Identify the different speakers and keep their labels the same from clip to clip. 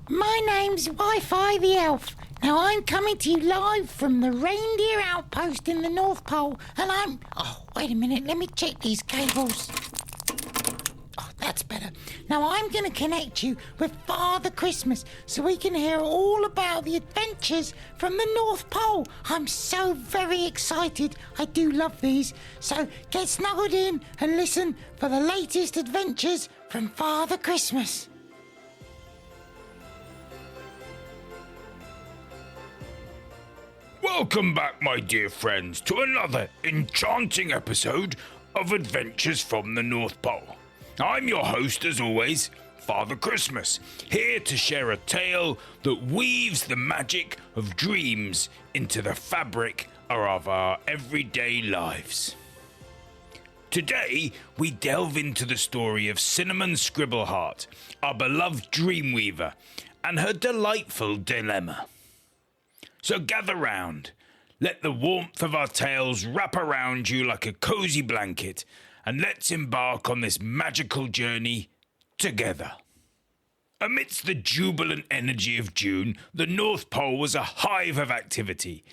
Speaker 1: My name's Wi-Fi the Elf. Now I'm coming to you live from the reindeer outpost in the North Pole, and I'm... Oh, wait a minute, let me check these cables. Oh, that's better. Now I'm going to connect you with Father Christmas so we can hear all about the adventures from the North Pole. I'm so very excited. I do love these. So get snuggled in and listen for the latest adventures from Father Christmas.
Speaker 2: Welcome back, my dear friends, to another enchanting episode of Adventures from the North Pole. I'm your host, as always, Father Christmas, here to share a tale that weaves the magic of dreams into the fabric of our everyday lives. Today, we delve into the story of Cinnamon Scribbleheart, our beloved dreamweaver, and her delightful dilemma. So gather round, let the warmth of our tales wrap around you like a cozy blanket, and let's embark on this magical journey together. Amidst the jubilant energy of June, the North Pole was a hive of activity.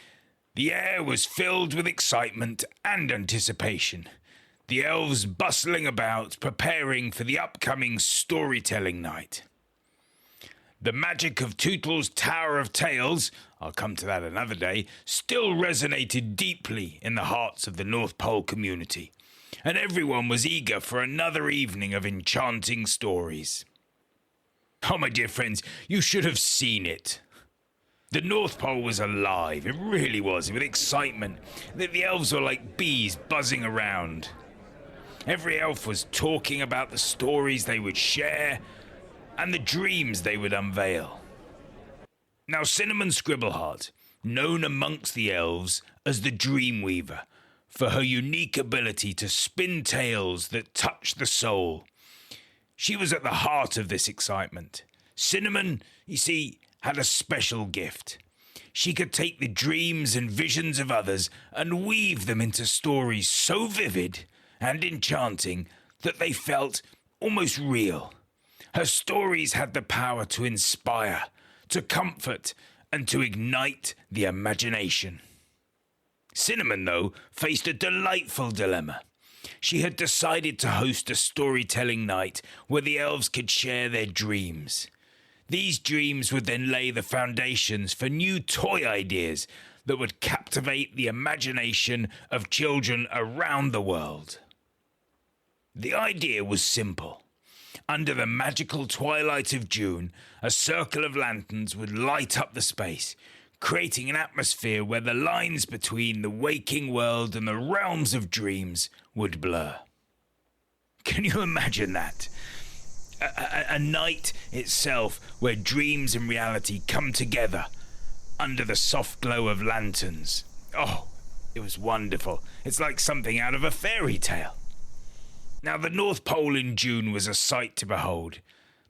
Speaker 2: The air was filled with excitement and anticipation, the elves bustling about, preparing for the upcoming storytelling night. The magic of Tootle's Tower of Tales, I'll come to that another day, still resonated deeply in the hearts of the North Pole community, and everyone was eager for another evening of enchanting stories. Oh, my dear friends, you should have seen it. The North Pole was alive, it really was, with excitement. The elves were like bees buzzing around. Every elf was talking about the stories they would share, and the dreams they would unveil. Now, Cinnamon Scribbleheart, known amongst the elves as the Dreamweaver, for her unique ability to spin tales that touch the soul. She was at the heart of this excitement. Cinnamon, you see, had a special gift. She could take the dreams and visions of others and weave them into stories so vivid and enchanting that they felt almost real. Her stories had the power to inspire, to comfort, and to ignite the imagination. Cinnamon, though, faced a delightful dilemma. She had decided to host a storytelling night where the elves could share their dreams. These dreams would then lay the foundations for new toy ideas that would captivate the imagination of children around the world. The idea was simple. Under the magical twilight of June, a circle of lanterns would light up the space, creating an atmosphere where the lines between the waking world and the realms of dreams would blur. Can you imagine that? A night itself where dreams and reality come together under the soft glow of lanterns. Oh, it was wonderful. It's like something out of a fairy tale. Now, the North Pole in June was a sight to behold.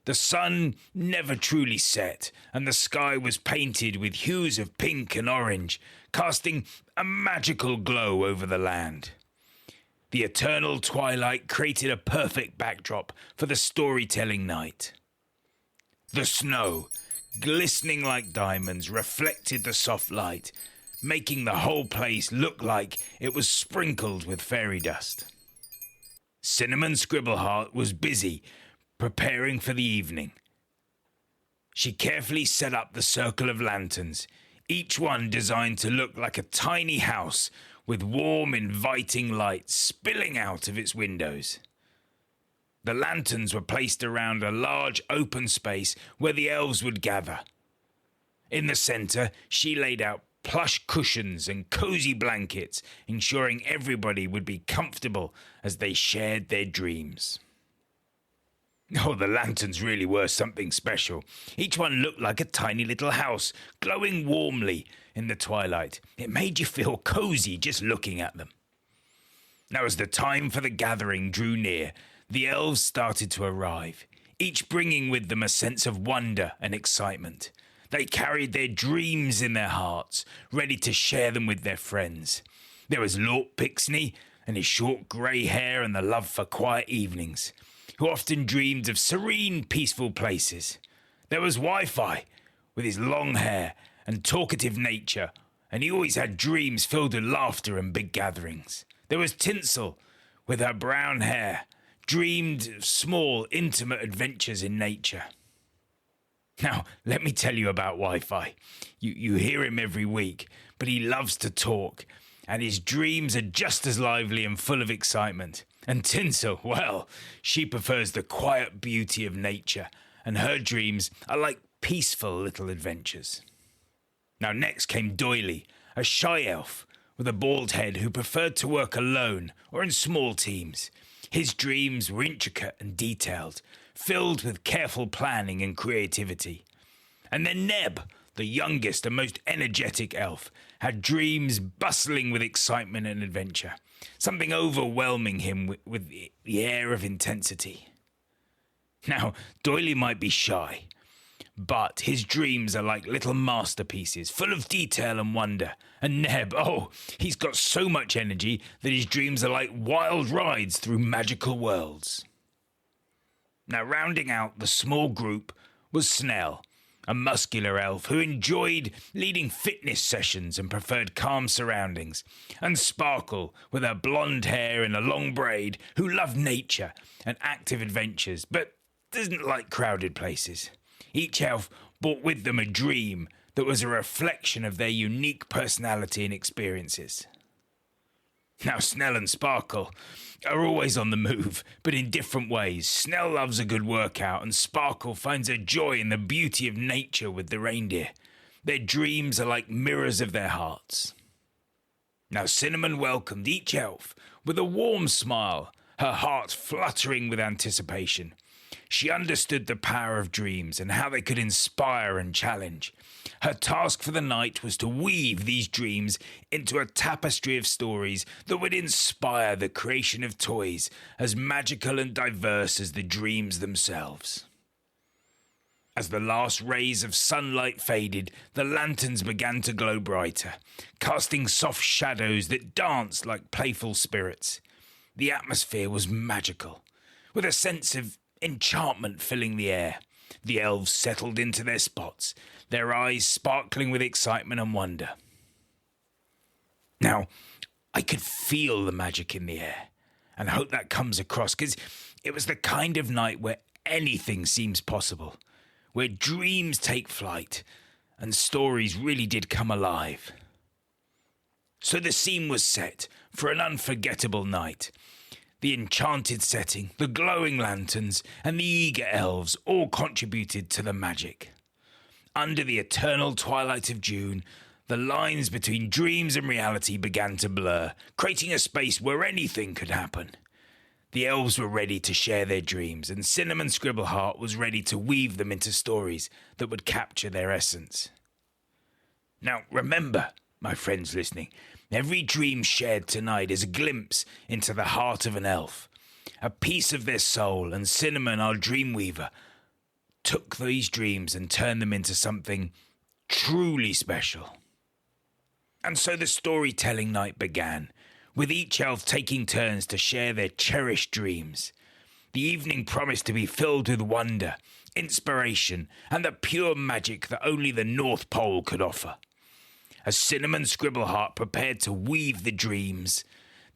Speaker 2: The sun never truly set, and the sky was painted with hues of pink and orange, casting a magical glow over the land. The eternal twilight created a perfect backdrop for the storytelling night. The snow, glistening like diamonds, reflected the soft light, making the whole place look like it was sprinkled with fairy dust. Cinnamon Scribbleheart was busy preparing for the evening. She carefully set up the circle of lanterns, each one designed to look like a tiny house with warm, inviting light spilling out of its windows. The lanterns were placed around a large open space where the elves would gather. In the center, she laid out plush cushions and cozy blankets, ensuring everybody would be comfortable as they shared their dreams. Oh, the lanterns really were something special. Each one looked like a tiny little house, glowing warmly in the twilight. It made you feel cozy just looking at them. Now, as the time for the gathering drew near, the elves started to arrive, each bringing with them a sense of wonder and excitement. They carried their dreams in their hearts, ready to share them with their friends. There was Lord Pixney, and his short grey hair and the love for quiet evenings, who often dreamed of serene, peaceful places. There was Wi-Fi, with his long hair and talkative nature, and he always had dreams filled with laughter and big gatherings. There was Tinsel, with her brown hair, dreamed of small, intimate adventures in nature. Now, let me tell you about Wi-Fi. You hear him every week, but he loves to talk, and his dreams are just as lively and full of excitement. And Tinsel, well, she prefers the quiet beauty of nature, and her dreams are like peaceful little adventures. Now next came Doily, a shy elf with a bald head who preferred to work alone or in small teams. His dreams were intricate and detailed, filled with careful planning and creativity. And then Neb, the youngest and most energetic elf, had dreams bustling with excitement and adventure, something overwhelming him with the air of intensity. Now, Doily might be shy, but his dreams are like little masterpieces, full of detail and wonder. And Neb, he's got so much energy that his dreams are like wild rides through magical worlds. Now, rounding out the small group was Snell, a muscular elf who enjoyed leading fitness sessions and preferred calm surroundings, and Sparkle, with her blonde hair and a long braid, who loved nature and active adventures, but doesn't like crowded places. Each elf brought with them a dream that was a reflection of their unique personality and experiences. Now, Snell and Sparkle are always on the move, but in different ways. Snell loves a good workout, and Sparkle finds a joy in the beauty of nature with the reindeer. Their dreams are like mirrors of their hearts. Now, Cinnamon welcomed each elf with a warm smile, her heart fluttering with anticipation. She understood the power of dreams and how they could inspire and challenge. Her task for the night was to weave these dreams into a tapestry of stories that would inspire the creation of toys as magical and diverse as the dreams themselves. As the last rays of sunlight faded, the lanterns began to glow brighter, casting soft shadows that danced like playful spirits. The atmosphere was magical, with a sense of enchantment filling the air. The elves settled into their spots, their eyes sparkling with excitement and wonder. Now, I could feel the magic in the air, and I hope that comes across, because it was the kind of night where anything seems possible, where dreams take flight, and stories really did come alive. So the scene was set for an unforgettable night. The enchanted setting, the glowing lanterns, and the eager elves all contributed to the magic. Under the eternal twilight of June, the lines between dreams and reality began to blur, creating a space where anything could happen. The elves were ready to share their dreams, and Cinnamon Scribbleheart was ready to weave them into stories that would capture their essence. Now, remember, my friends listening, every dream shared tonight is a glimpse into the heart of an elf, a piece of their soul, and Cinnamon, our dream weaver, took these dreams and turned them into something truly special. And so the storytelling night began, with each elf taking turns to share their cherished dreams. The evening promised to be filled with wonder, inspiration, and the pure magic that only the North Pole could offer. As Cinnamon Scribbleheart prepared to weave the dreams,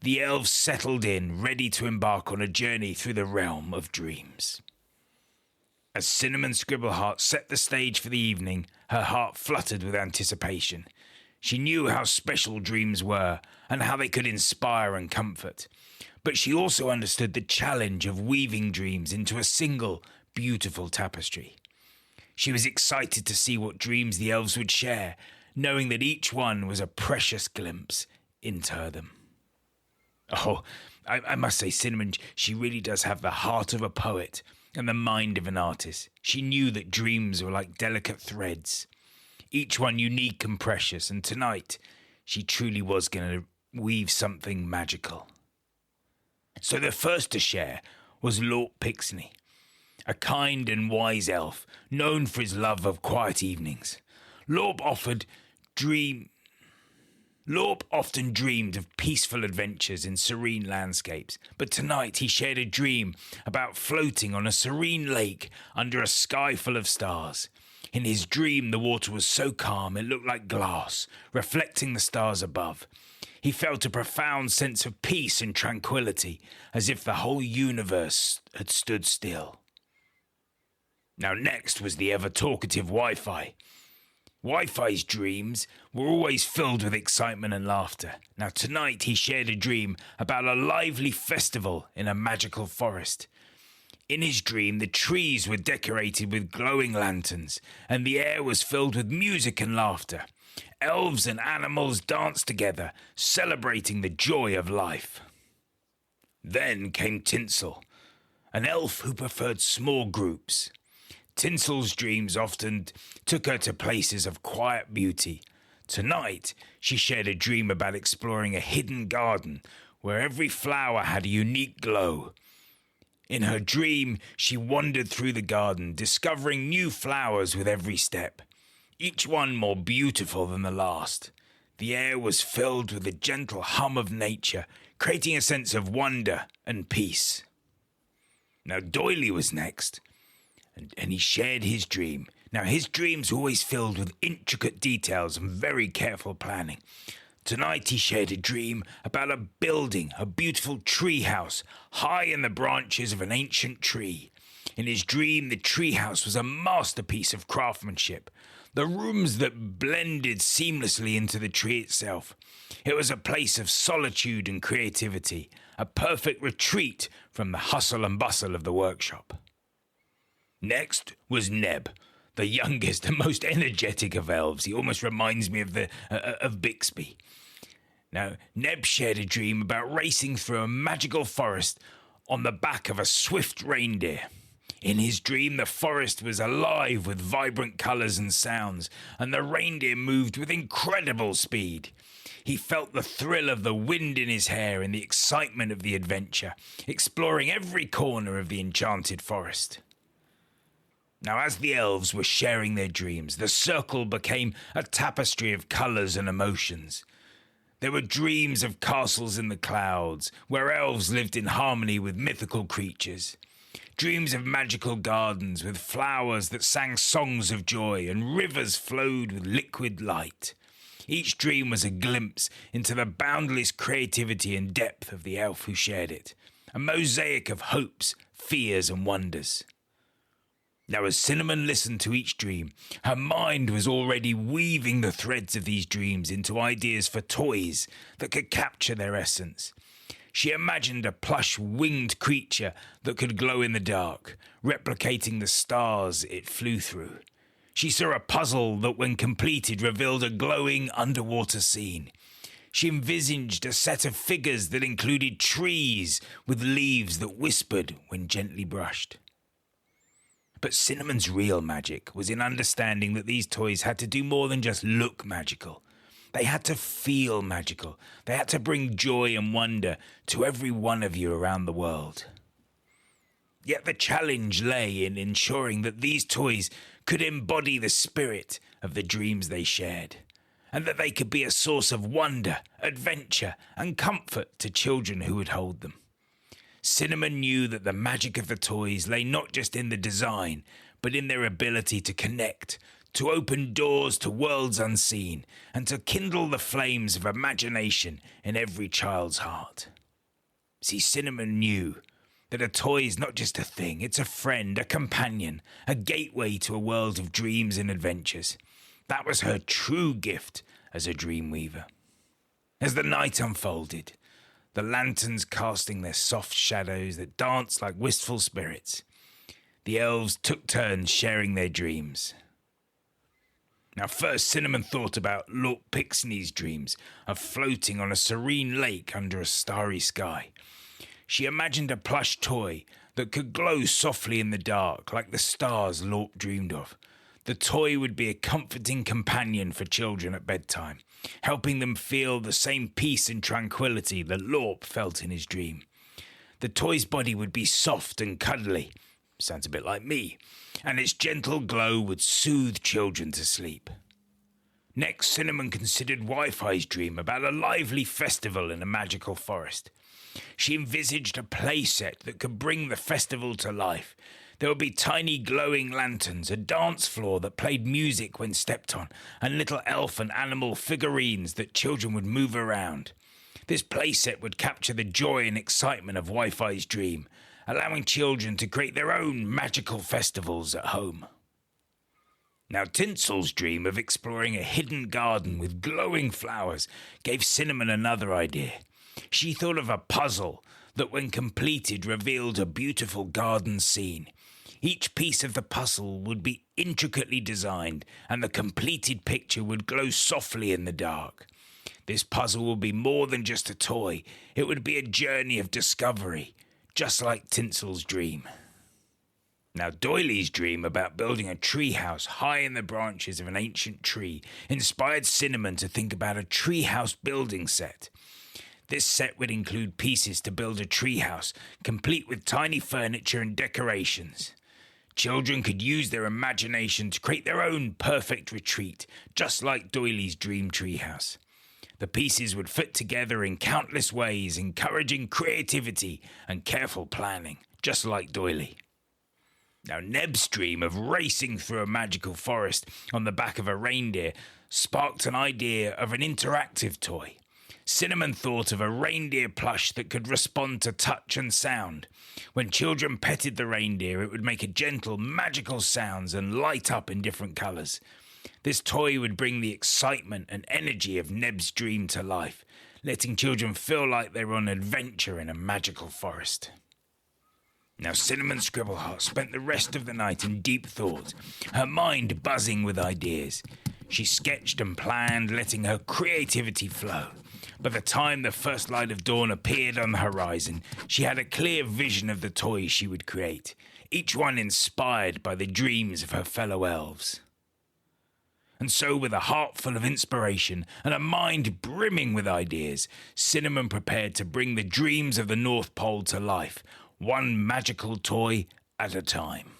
Speaker 2: the elves settled in, ready to embark on a journey through the realm of dreams. As Cinnamon Scribbleheart set the stage for the evening, her heart fluttered with anticipation. She knew how special dreams were and how they could inspire and comfort. But she also understood the challenge of weaving dreams into a single, beautiful tapestry. She was excited to see what dreams the elves would share, knowing that each one was a precious glimpse into them. I must say, Cinnamon, she really does have the heart of a poet and the mind of an artist. She knew that dreams were like delicate threads, each one unique and precious, and tonight she truly was going to weave something magical. So the first to share was Lord Pixney, a kind and wise elf known for his love of quiet evenings. Lord offered Lorp often dreamed of peaceful adventures in serene landscapes, but tonight he shared a dream about floating on a serene lake under a sky full of stars. In his dream, the water was so calm it looked like glass, reflecting the stars above. He felt a profound sense of peace and tranquility, as if the whole universe had stood still. Now next was the ever-talkative Wi-Fi. Wi-Fi's dreams were always filled with excitement and laughter. Now tonight he shared a dream about a lively festival in a magical forest. In his dream, the trees were decorated with glowing lanterns, and the air was filled with music and laughter. Elves and animals danced together, celebrating the joy of life. Then came Tinsel, an elf who preferred small groups. Tinsel's dreams often took her to places of quiet beauty. Tonight, she shared a dream about exploring a hidden garden where every flower had a unique glow. In her dream, she wandered through the garden, discovering new flowers with every step, each one more beautiful than the last. The air was filled with the gentle hum of nature, creating a sense of wonder and peace. Now Doily was next. And he shared his dream. Now, his dreams were always filled with intricate details and very careful planning. Tonight, he shared a dream about building a beautiful tree house high in the branches of an ancient tree. In his dream, the tree house was a masterpiece of craftsmanship. The rooms that blended seamlessly into the tree itself. It was a place of solitude and creativity, a perfect retreat from the hustle and bustle of the workshop. Next was Neb, the youngest and most energetic of elves. He almost reminds me of Bixby. Now, Neb shared a dream about racing through a magical forest on the back of a swift reindeer. In his dream, the forest was alive with vibrant colours and sounds, and the reindeer moved with incredible speed. He felt the thrill of the wind in his hair and the excitement of the adventure, exploring every corner of the enchanted forest. Now, as the elves were sharing their dreams, the circle became a tapestry of colours and emotions. There were dreams of castles in the clouds, where elves lived in harmony with mythical creatures. Dreams of magical gardens with flowers that sang songs of joy, and rivers flowed with liquid light. Each dream was a glimpse into the boundless creativity and depth of the elf who shared it, a mosaic of hopes, fears, and wonders. Now, as Cinnamon listened to each dream, her mind was already weaving the threads of these dreams into ideas for toys that could capture their essence. She imagined a plush winged creature that could glow in the dark, replicating the stars it flew through. She saw a puzzle that, when completed, revealed a glowing underwater scene. She envisaged a set of figures that included trees with leaves that whispered when gently brushed. But Cinnamon's real magic was in understanding that these toys had to do more than just look magical. They had to feel magical. They had to bring joy and wonder to every one of you around the world. Yet the challenge lay in ensuring that these toys could embody the spirit of the dreams they shared, and that they could be a source of wonder, adventure, and comfort to children who would hold them. Cinnamon knew that the magic of the toys lay not just in the design, but in their ability to connect, to open doors to worlds unseen, and to kindle the flames of imagination in every child's heart. See, Cinnamon knew that a toy is not just a thing, it's a friend, a companion, a gateway to a world of dreams and adventures. That was her true gift as a dream weaver. As the night unfolded, the lanterns casting their soft shadows that danced like wistful spirits, the elves took turns sharing their dreams. Now, first, Cinnamon thought about Lord Pixney's dreams of floating on a serene lake under a starry sky. She imagined a plush toy that could glow softly in the dark like the stars Lorp dreamed of. The toy would be a comforting companion for children at bedtime, helping them feel the same peace and tranquility that Lorp felt in his dream. The toy's body would be soft and cuddly, sounds a bit like me, and its gentle glow would soothe children to sleep. Next, Cinnamon considered Wi-Fi's dream about a lively festival in a magical forest. She envisaged a playset that could bring the festival to life. There would be tiny glowing lanterns, a dance floor that played music when stepped on, and little elf and animal figurines that children would move around. This playset would capture the joy and excitement of Wi-Fi's dream, allowing children to create their own magical festivals at home. Now, Tinsel's dream of exploring a hidden garden with glowing flowers gave Cinnamon another idea. She thought of a puzzle that, when completed, revealed a beautiful garden scene. Each piece of the puzzle would be intricately designed, and the completed picture would glow softly in the dark. This puzzle would be more than just a toy. It would be a journey of discovery, just like Tinsel's dream. Now, Doily's dream about building a treehouse high in the branches of an ancient tree inspired Cinnamon to think about a treehouse building set. This set would include pieces to build a treehouse, complete with tiny furniture and decorations. Children could use their imagination to create their own perfect retreat, just like Doily's dream treehouse. The pieces would fit together in countless ways, encouraging creativity and careful planning, just like Doily. Now, Neb's dream of racing through a magical forest on the back of a reindeer sparked an idea of an interactive toy. Cinnamon thought of a reindeer plush that could respond to touch and sound. When children petted the reindeer, it would make a gentle, magical sounds and light up in different colours. This toy would bring the excitement and energy of Neb's dream to life, letting children feel like they were on an adventure in a magical forest. Now, Cinnamon Scribbleheart spent the rest of the night in deep thought, her mind buzzing with ideas. She sketched and planned, letting her creativity flow. By the time the first light of dawn appeared on the horizon, she had a clear vision of the toys she would create, each one inspired by the dreams of her fellow elves. And so, with a heart full of inspiration and a mind brimming with ideas, Cinnamon prepared to bring the dreams of the North Pole to life, one magical toy at a time.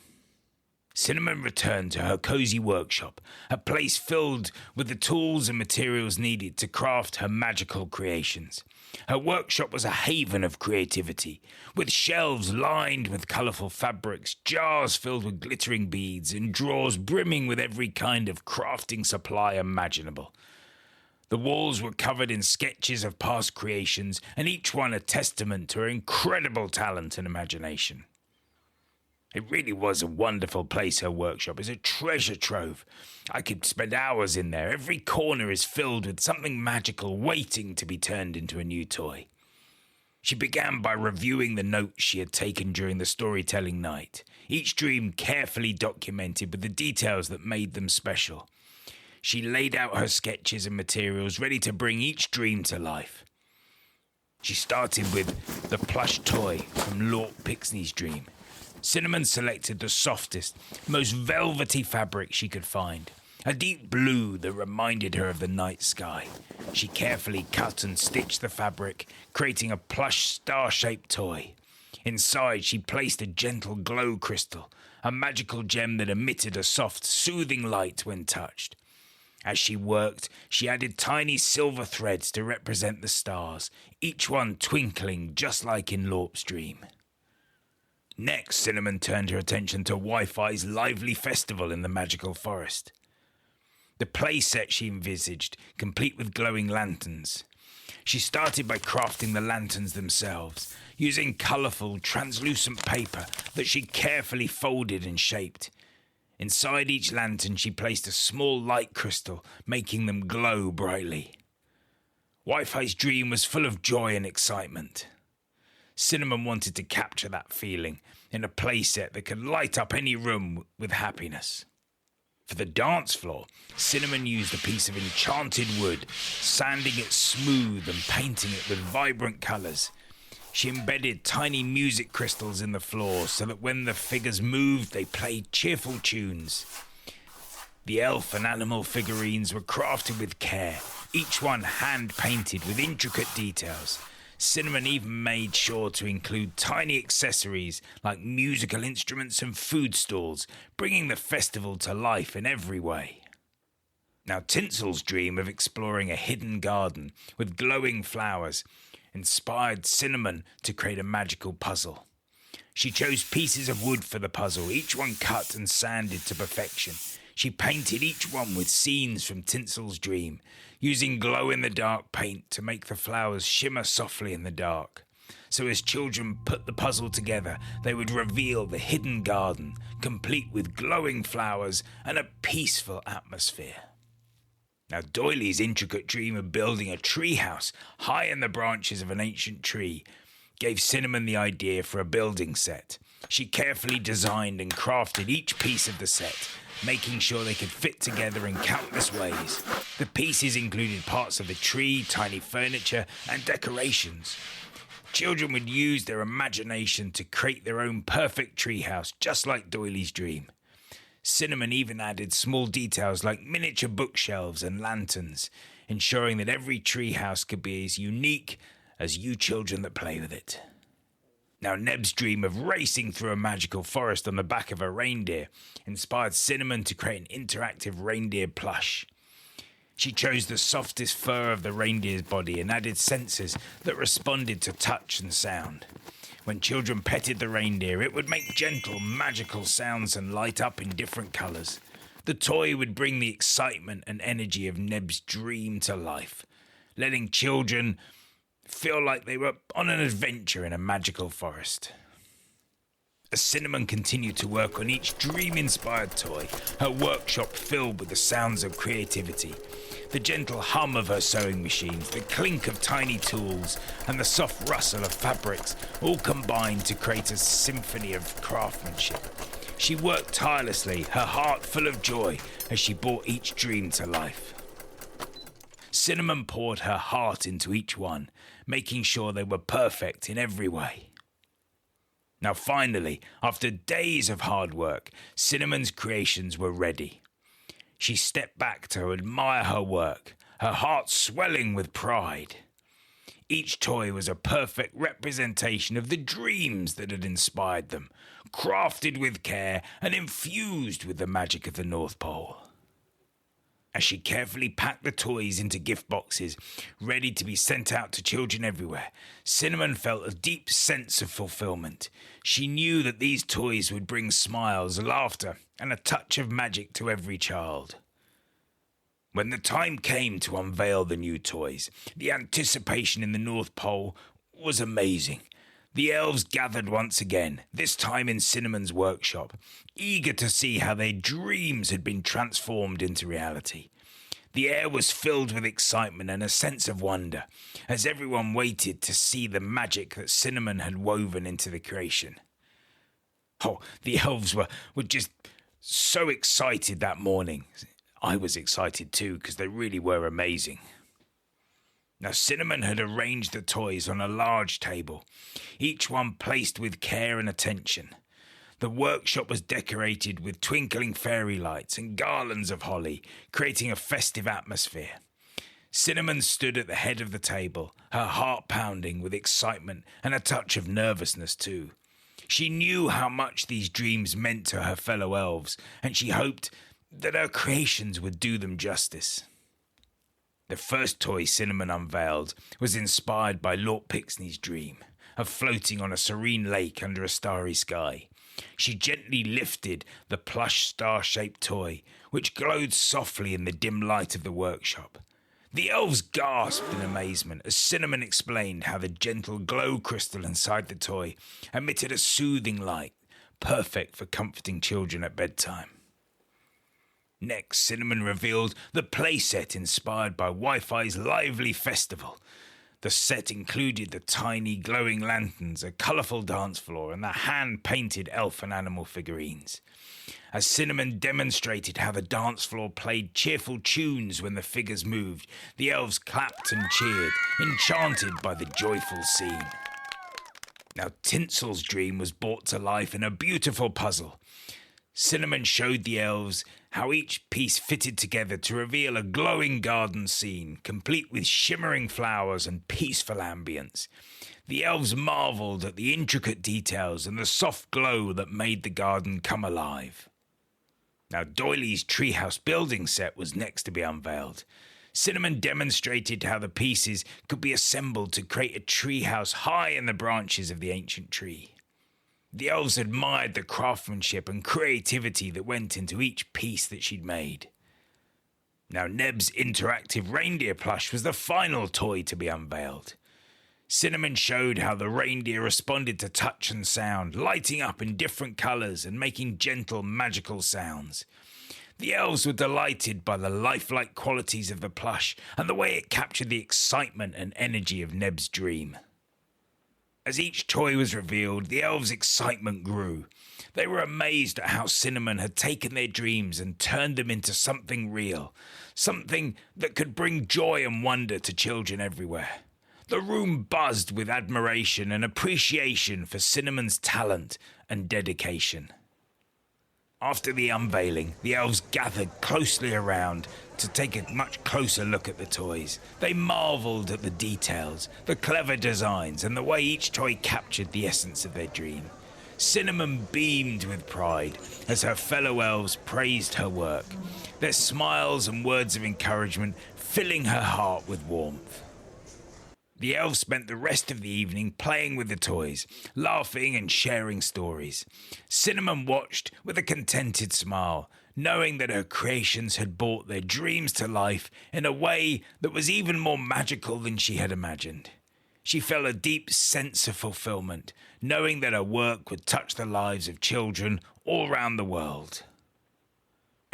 Speaker 2: Cinnamon returned to her cozy workshop, a place filled with the tools and materials needed to craft her magical creations. Her workshop was a haven of creativity, with shelves lined with colourful fabrics, jars filled with glittering beads, and drawers brimming with every kind of crafting supply imaginable. The walls were covered in sketches of past creations, and each one a testament to her incredible talent and imagination. It really was a wonderful place, her workshop is a treasure trove. I could spend hours in there. Every corner is filled with something magical waiting to be turned into a new toy. She began by reviewing the notes she had taken during the storytelling night, each dream carefully documented with the details that made them special. She laid out her sketches and materials ready to bring each dream to life. She started with the plush toy from Lord Pixney's dream. Cinnamon selected the softest, most velvety fabric she could find, a deep blue that reminded her of the night sky. She carefully cut and stitched the fabric, creating a plush star-shaped toy. Inside, she placed a gentle glow crystal, a magical gem that emitted a soft, soothing light when touched. As she worked, she added tiny silver threads to represent the stars, each one twinkling just like in Lorp's dream. Next, Cinnamon turned her attention to Wi-Fi's lively festival in the magical forest. The play set she envisaged, complete with glowing lanterns. She started by crafting the lanterns themselves, using colourful, translucent paper that she carefully folded and shaped. Inside each lantern, she placed a small light crystal, making them glow brightly. Wi-Fi's dream was full of joy and excitement. Cinnamon wanted to capture that feeling in a playset that could light up any room with happiness. For the dance floor, Cinnamon used a piece of enchanted wood, sanding it smooth and painting it with vibrant colours. She embedded tiny music crystals in the floor so that when the figures moved, they played cheerful tunes. The elf and animal figurines were crafted with care, each one hand-painted with intricate details. Cinnamon even made sure to include tiny accessories like musical instruments and food stalls, bringing the festival to life in every way. Now, Tinsel's dream of exploring a hidden garden with glowing flowers inspired Cinnamon to create a magical puzzle. She chose pieces of wood for the puzzle, each one cut and sanded to perfection. She painted each one with scenes from Tinsel's dream, using glow-in-the-dark paint to make the flowers shimmer softly in the dark. So as children put the puzzle together, they would reveal the hidden garden, complete with glowing flowers and a peaceful atmosphere. Now, Doyley's intricate dream of building a treehouse high in the branches of an ancient tree gave Cinnamon the idea for a building set. She carefully designed and crafted each piece of the set, making sure they could fit together in countless ways. The pieces included parts of the tree, tiny furniture, and decorations. Children would use their imagination to create their own perfect treehouse, just like Doyley's dream. Cinnamon even added small details like miniature bookshelves and lanterns, ensuring that every treehouse could be as unique as you children that play with it. Now, Neb's dream of racing through a magical forest on the back of a reindeer inspired Cinnamon to create an interactive reindeer plush. She chose the softest fur of the reindeer's body and added sensors that responded to touch and sound. When children petted the reindeer, it would make gentle, magical sounds and light up in different colors. The toy would bring the excitement and energy of Neb's dream to life, letting children feel like they were on an adventure in a magical forest. As Cinnamon continued to work on each dream-inspired toy, her workshop filled with the sounds of creativity. The gentle hum of her sewing machines, the clink of tiny tools, and the soft rustle of fabrics all combined to create a symphony of craftsmanship. She worked tirelessly, her heart full of joy, as she brought each dream to life. Cinnamon poured her heart into each one, making sure they were perfect in every way. Now finally, after days of hard work, Cinnamon's creations were ready. She stepped back to admire her work, her heart swelling with pride. Each toy was a perfect representation of the dreams that had inspired them, crafted with care and infused with the magic of the North Pole. As she carefully packed the toys into gift boxes, ready to be sent out to children everywhere, Cinnamon felt a deep sense of fulfillment. She knew that these toys would bring smiles, laughter, and a touch of magic to every child. When the time came to unveil the new toys, the anticipation in the North Pole was amazing. The elves gathered once again, this time in Cinnamon's workshop, eager to see how their dreams had been transformed into reality. The air was filled with excitement and a sense of wonder, as everyone waited to see the magic that Cinnamon had woven into the creation. Oh, the elves were just so excited that morning. I was excited too, because they really were amazing. Now, Cinnamon had arranged the toys on a large table, each one placed with care and attention. The workshop was decorated with twinkling fairy lights and garlands of holly, creating a festive atmosphere. Cinnamon stood at the head of the table, her heart pounding with excitement and a touch of nervousness too. She knew how much these dreams meant to her fellow elves, and she hoped that her creations would do them justice. The first toy Cinnamon unveiled was inspired by Lord Pixney's dream of floating on a serene lake under a starry sky. She gently lifted the plush star-shaped toy, which glowed softly in the dim light of the workshop. The elves gasped in amazement as Cinnamon explained how the gentle glow crystal inside the toy emitted a soothing light, perfect for comforting children at bedtime. Next, Cinnamon revealed the playset inspired by Wi-Fi's lively festival. The set included the tiny glowing lanterns, a colourful dance floor, and the hand-painted elf and animal figurines. As Cinnamon demonstrated how the dance floor played cheerful tunes when the figures moved, the elves clapped and cheered, enchanted by the joyful scene. Now, Tinsel's dream was brought to life in a beautiful puzzle. Cinnamon showed the elves how each piece fitted together to reveal a glowing garden scene, complete with shimmering flowers and peaceful ambience. The elves marvelled at the intricate details and the soft glow that made the garden come alive. Now, Doily's treehouse building set was next to be unveiled. Cinnamon demonstrated how the pieces could be assembled to create a treehouse high in the branches of the ancient tree. The elves admired the craftsmanship and creativity that went into each piece that she'd made. Now, Neb's interactive reindeer plush was the final toy to be unveiled. Cinnamon showed how the reindeer responded to touch and sound, lighting up in different colours and making gentle, magical sounds. The elves were delighted by the lifelike qualities of the plush and the way it captured the excitement and energy of Neb's dream. As each toy was revealed, the elves' excitement grew. They were amazed at how Cinnamon had taken their dreams and turned them into something real, something that could bring joy and wonder to children everywhere. The room buzzed with admiration and appreciation for Cinnamon's talent and dedication. After the unveiling, the elves gathered closely around to take a much closer look at the toys. They marvelled at the details, the clever designs, and the way each toy captured the essence of their dream. Cinnamon beamed with pride as her fellow elves praised her work, their smiles and words of encouragement filling her heart with warmth. The elves spent the rest of the evening playing with the toys, laughing and sharing stories. Cinnamon watched with a contented smile, knowing that her creations had brought their dreams to life in a way that was even more magical than she had imagined. She felt a deep sense of fulfillment, knowing that her work would touch the lives of children all around the world.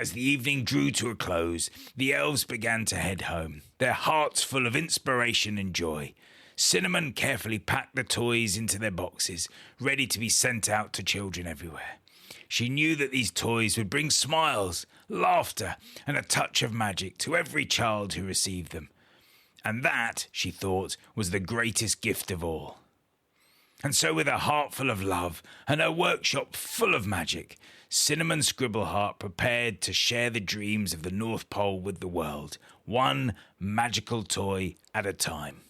Speaker 2: As the evening drew to a close, the elves began to head home, their hearts full of inspiration and joy. Cinnamon carefully packed the toys into their boxes, ready to be sent out to children everywhere. She knew that these toys would bring smiles, laughter, and a touch of magic to every child who received them. And that, she thought, was the greatest gift of all. And so, with a heart full of love and her workshop full of magic, Cinnamon Scribbleheart prepared to share the dreams of the North Pole with the world, one magical toy at a time.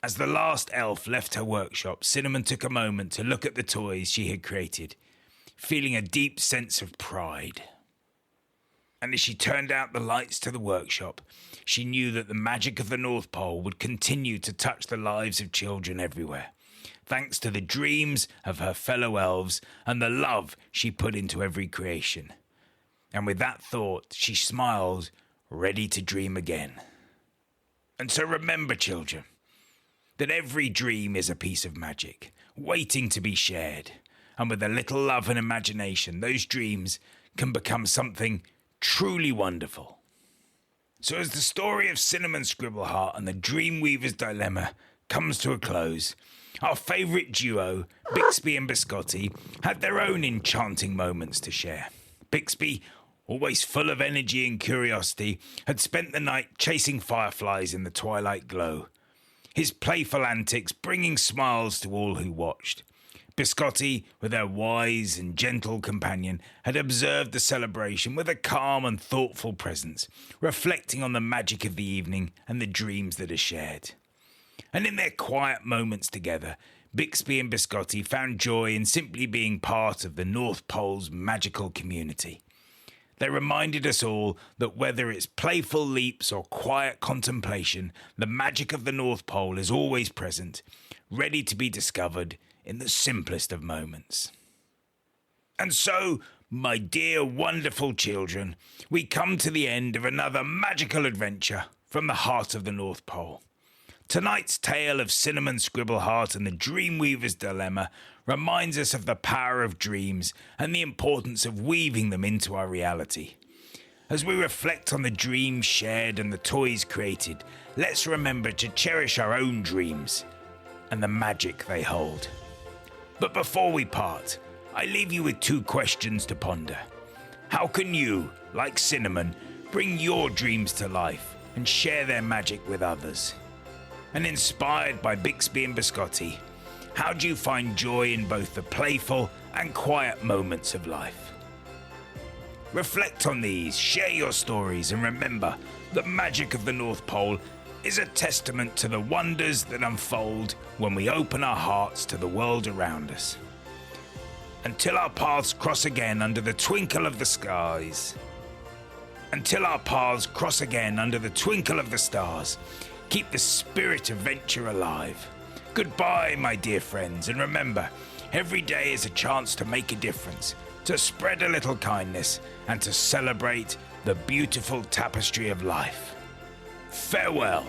Speaker 2: As the last elf left her workshop, Cinnamon took a moment to look at the toys she had created, feeling a deep sense of pride. And as she turned out the lights to the workshop, she knew that the magic of the North Pole would continue to touch the lives of children everywhere, thanks to the dreams of her fellow elves and the love she put into every creation. And with that thought, she smiled, ready to dream again. And so remember, children, that every dream is a piece of magic, waiting to be shared. And with a little love and imagination, those dreams can become something truly wonderful. So as the story of Cinnamon Scribbleheart and the Dreamweaver's Dilemma comes to a close, our favourite duo, Bixby and Biscotti, had their own enchanting moments to share. Bixby, always full of energy and curiosity, had spent the night chasing fireflies in the twilight glow, his playful antics bringing smiles to all who watched. Biscotti, with her wise and gentle companion, had observed the celebration with a calm and thoughtful presence, reflecting on the magic of the evening and the dreams that are shared. And in their quiet moments together, Bixby and Biscotti found joy in simply being part of the North Pole's magical community. They reminded us all that whether it's playful leaps or quiet contemplation, the magic of the North Pole is always present, ready to be discovered in the simplest of moments. And so, my dear wonderful children, we come to the end of another magical adventure from the heart of the North Pole. Tonight's tale of Cinnamon Scribbleheart and the Dreamweaver's Dilemma reminds us of the power of dreams and the importance of weaving them into our reality. As we reflect on the dreams shared and the toys created, let's remember to cherish our own dreams and the magic they hold. But before we part, I leave you with two questions to ponder. How can you, like Cinnamon, bring your dreams to life and share their magic with others? And inspired by Bixby and Biscotti, how do you find joy in both the playful and quiet moments of life? Reflect on these, share your stories, and remember the magic of the North Pole is a testament to the wonders that unfold when we open our hearts to the world around us. Until our paths cross again under the twinkle of the skies, Until our paths cross again under the twinkle of the stars, keep the spirit of venture alive. Goodbye, my dear friends, and remember, every day is a chance to make a difference, to spread a little kindness, and to celebrate the beautiful tapestry of life. Farewell.